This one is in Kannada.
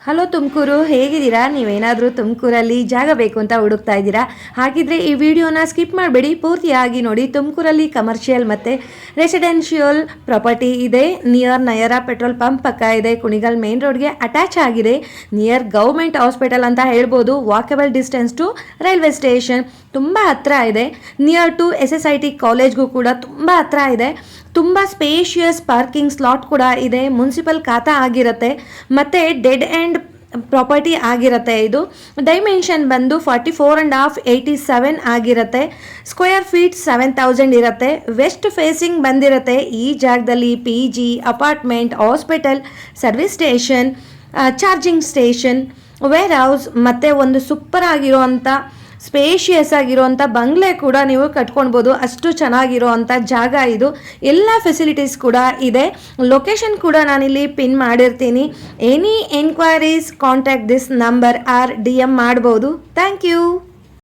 ಹಲೋ ತುಮಕೂರು, ಹೇಗಿದ್ದೀರಾ? ನೀವೇನಾದರೂ ತುಮಕೂರಲ್ಲಿ ಜಾಗ ಬೇಕು ಅಂತ ಹುಡುಕ್ತಾ ಇದ್ದೀರಾ? ಹಾಗಿದ್ರೆ ಈ ವಿಡಿಯೋನ ಸ್ಕಿಪ್ ಮಾಡಬೇಡಿ, ಪೂರ್ತಿಯಾಗಿ ನೋಡಿ. ತುಮಕೂರಲ್ಲಿ ಕಮರ್ಷಿಯಲ್ ಮತ್ತು ರೆಸಿಡೆನ್ಷಿಯಲ್ ಪ್ರಾಪರ್ಟಿ ಇದೆ. ನಿಯರ್ ನಯರಾ ಪೆಟ್ರೋಲ್ ಪಂಪ್ ಪಕ್ಕ ಇದೆ. ಕುಣಿಗಲ್ ಮೇನ್ ರೋಡ್ಗೆ ಅಟ್ಯಾಚ್ ಆಗಿದೆ. ನಿಯರ್ ಗೌರ್ಮೆಂಟ್ ಹಾಸ್ಪಿಟಲ್ ಅಂತ ಹೇಳ್ಬೋದು. Walkable distance to railway station, ತುಂಬ ಹತ್ತಿರ ಇದೆ. ನಿಯರ್ ಟು SSIT ಕಾಲೇಜ್ಗೂ ಕೂಡ ತುಂಬ ಹತ್ತಿರ ಇದೆ. ತುಂಬ ಸ್ಪೇಷಿಯಸ್ ಪಾರ್ಕಿಂಗ್ ಸ್ಲಾಟ್ ಕೂಡ ಇದೆ. ಮುನ್ಸಿಪಲ್ ಖಾತಾ ಆಗಿರುತ್ತೆ ಮತ್ತು ಡೆಡ್ ಎಂಡ್ ಪ್ರಾಪರ್ಟಿ ಆಗಿರುತ್ತೆ. ಇದು ಡೈಮೆನ್ಷನ್ ಬಂದು 44.5 87 ಆಗಿರುತ್ತೆ. ಸ್ಕ್ವೇರ್ ಫೀಟ್ 7000 ಇರುತ್ತೆ. ವೆಸ್ಟ್ ಫೇಸಿಂಗ್ ಬಂದಿರುತ್ತೆ. ಈ ಜಾಗದಲ್ಲಿ PG, apartment, hospital, service station, charging station, warehouse ಮತ್ತು ಒಂದು ಸೂಪರ್ ಆಗಿರುವಂಥ ಸ್ಪೇಷಿಯಸ್ ಆಗಿರೋವಂಥ ಬಂಗ್ಲೆ ಕೂಡ ನೀವು ಕಟ್ಕೊಳ್ಬೋದು. ಅಷ್ಟು ಚೆನ್ನಾಗಿರೋ ಅಂಥ ಜಾಗ ಇದು. ಎಲ್ಲ ಫೆಸಿಲಿಟೀಸ್ ಕೂಡ ಇದೆ. ಲೊಕೇಶನ್ ಕೂಡ ನಾನಿಲ್ಲಿ ಪಿನ್ ಮಾಡಿರ್ತೀನಿ. Any enquiries contact this number or DM ಮಾಡ್ಬೋದು. Thank you.